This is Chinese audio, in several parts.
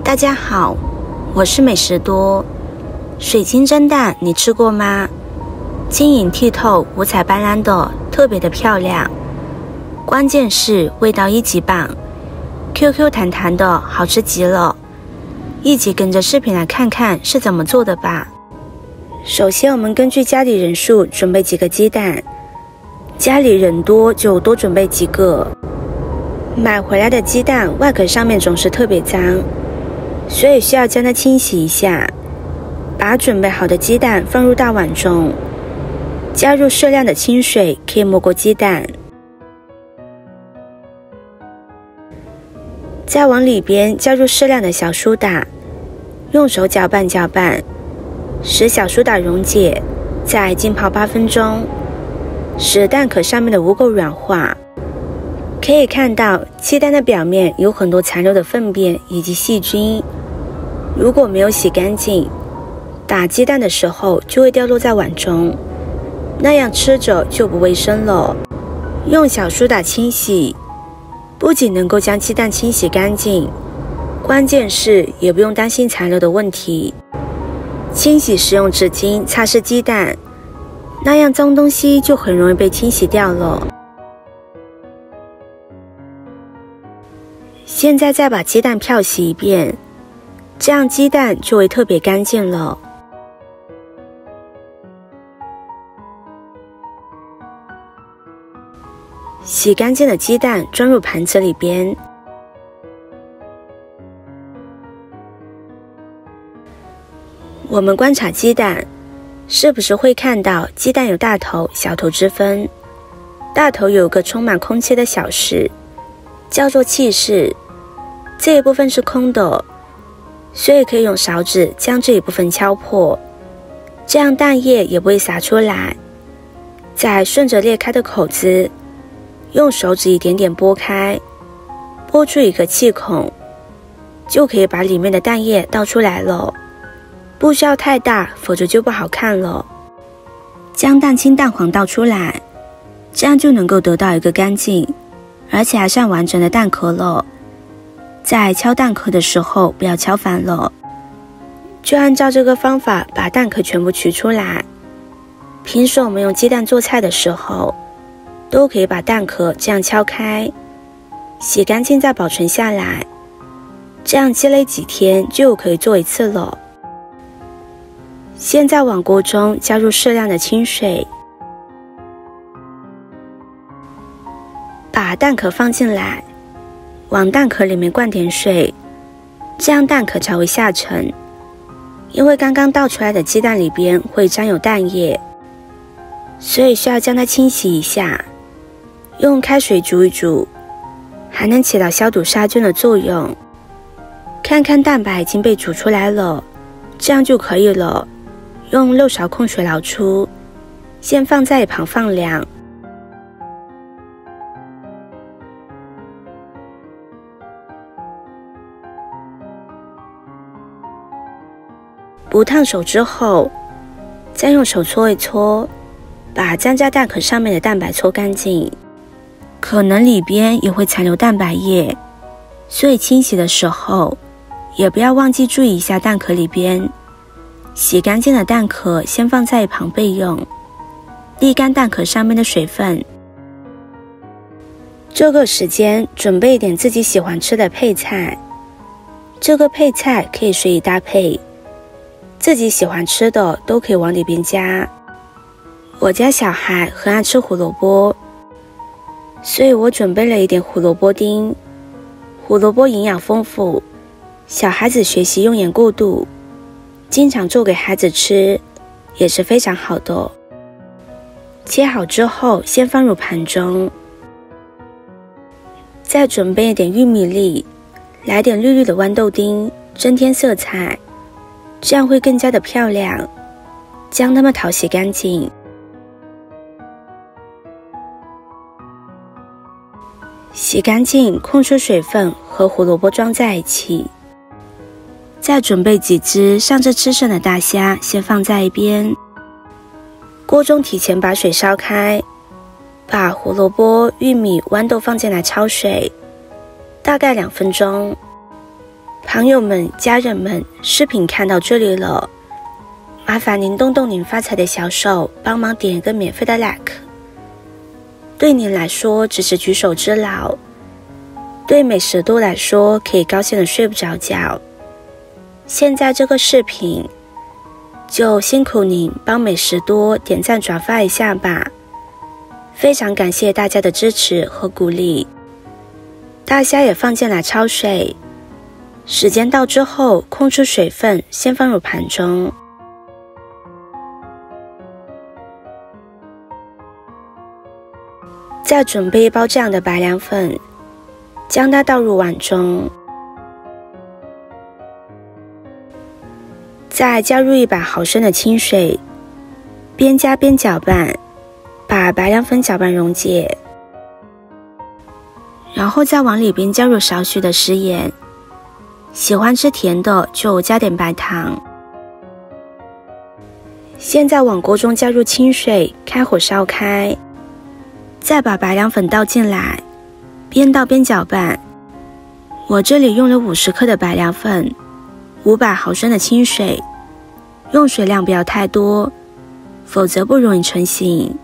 大家好，我是美食多。水晶蒸蛋你吃过吗？晶莹剔透，五彩斑斓的，特别的漂亮。关键是味道一级棒 ，QQ 弹弹的，好吃极了。一起跟着视频来看看是怎么做的吧。首先我们根据家里人数准备几个鸡蛋，家里人多就多准备几个。买回来的鸡蛋外壳上面总是特别脏，所以需要将它清洗一下。把准备好的鸡蛋放入大碗中，加入适量的清水，可以没过鸡蛋。再往里边加入适量的小苏打，用手搅拌搅拌，使小苏打溶解，再浸泡8分钟，使蛋壳上面的污垢软化。可以看到鸡蛋的表面有很多残留的粪便以及细菌，如果没有洗干净，打鸡蛋的时候就会掉落在碗中，那样吃着就不卫生了。用小苏打清洗，不仅能够将鸡蛋清洗干净，关键是也不用担心残留的问题。清洗时用纸巾擦拭鸡蛋，那样脏东西就很容易被清洗掉了。现在再把鸡蛋漂洗一遍，这样鸡蛋就会特别干净了。洗干净的鸡蛋装入盘子里边，我们观察鸡蛋，是不是会看到鸡蛋有大头、小头之分？大头有个充满空气的小室，叫做气室，这一部分是空的，所以可以用勺子将这一部分敲破，这样蛋液也不会洒出来。再顺着裂开的口子，用手指一点点拨开，拨出一个气孔，就可以把里面的蛋液倒出来了。不需要太大，否则就不好看了。将蛋清蛋黄倒出来，这样就能够得到一个干净，而且还算完整的蛋壳了。在敲蛋壳的时候不要敲反了，就按照这个方法把蛋壳全部取出来。平时我们用鸡蛋做菜的时候，都可以把蛋壳这样敲开，洗干净再保存下来，这样积累几天就可以做一次了。现在往锅中加入适量的清水，把蛋壳放进来，往蛋壳里面灌点水，这样蛋壳才会下沉。因为刚刚倒出来的鸡蛋里边会沾有蛋液，所以需要将它清洗一下，用开水煮一煮，还能起到消毒杀菌的作用。看看蛋白已经被煮出来了，这样就可以了。用漏勺控水捞出，先放在一旁放凉。不烫手之后，再用手搓一搓，把粘在蛋壳上面的蛋白搓干净。可能里边也会残留蛋白液，所以清洗的时候也不要忘记注意一下蛋壳里边。洗干净的蛋壳先放在一旁备用，沥干蛋壳上面的水分。这个时间准备一点自己喜欢吃的配菜，这个配菜可以随意搭配，自己喜欢吃的都可以往里边加。我家小孩很爱吃胡萝卜，所以我准备了一点胡萝卜丁。胡萝卜营养丰富，小孩子学习用眼过度，经常做给孩子吃也是非常好的。切好之后先放入盘中，再准备一点玉米粒，来点绿绿的豌豆丁，增添色彩，这样会更加的漂亮。将它们淘洗干净，洗干净，控出水分，和胡萝卜装在一起。再准备几只上次吃剩的大虾，先放在一边。锅中提前把水烧开，把胡萝卜、玉米、豌豆放进来焯水，大概2分钟。朋友们、家人们，视频看到这里了，麻烦您动动您发财的小手，帮忙点一个免费的 like。对您来说只是举手之劳，对美食多来说可以高兴的睡不着觉。现在这个视频就辛苦您帮美食多点赞转发一下吧，非常感谢大家的支持和鼓励。大虾也放进来焯水，时间到之后控制水分，先放入盘中。再准备一包这样的白凉粉，将它倒入碗中，再加入100毫升的清水，边加边搅拌，把白凉粉搅拌溶解。然后再往里边加入少许的食盐，喜欢吃甜的就加点白糖。现在往锅中加入清水，开火烧开，再把白凉粉倒进来，边倒边搅拌。我这里用了50克的白凉粉，500毫升的清水，用水量不要太多，否则不容易成型。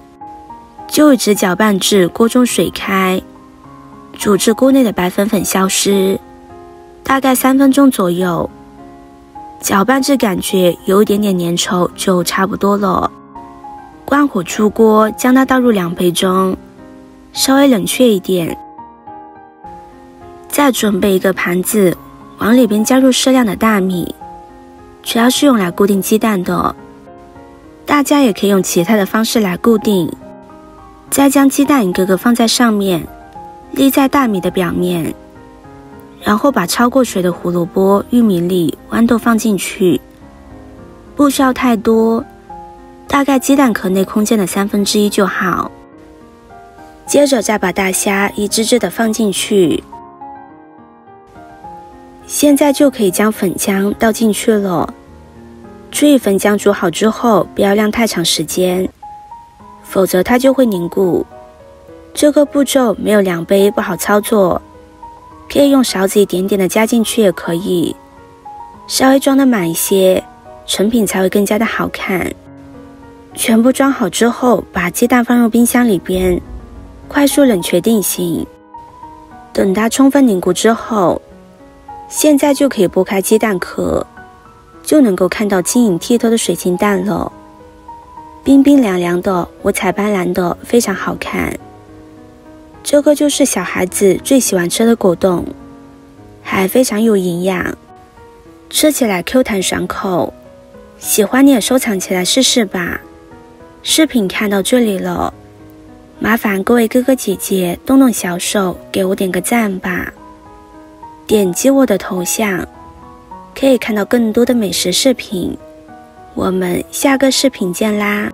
就一直搅拌至锅中水开，煮至锅内的白粉粉消失，大概3分钟左右。搅拌至感觉有一点点粘稠就差不多了。关火出锅，将它倒入量杯中，稍微冷却一点。再准备一个盘子，往里边加入适量的大米，主要是用来固定鸡蛋的，大家也可以用其他的方式来固定。再将鸡蛋一个个放在上面，立在大米的表面，然后把焯过水的胡萝卜、玉米粒、豌豆放进去，不需要太多，大概鸡蛋壳内空间的1/3就好。接着再把大虾一只只的放进去，现在就可以将粉浆倒进去了。注意粉浆煮好之后不要晾太长时间，否则它就会凝固。这个步骤没有量杯不好操作，可以用勺子一点点的加进去也可以，稍微装得满一些，成品才会更加的好看。全部装好之后，把鸡蛋放入冰箱里边，快速冷却定型。等它充分凝固之后，现在就可以剥开鸡蛋壳，就能够看到晶莹剔透的水晶蛋了。冰冰凉凉的，五彩斑斓的，非常好看。这个就是小孩子最喜欢吃的果冻，还非常有营养，吃起来 Q 弹爽口。喜欢你也收藏起来试试吧。视频看到这里了，麻烦各位哥哥姐姐动动小手给我点个赞吧。点击我的头像，可以看到更多的美食视频。我们下个视频见啦！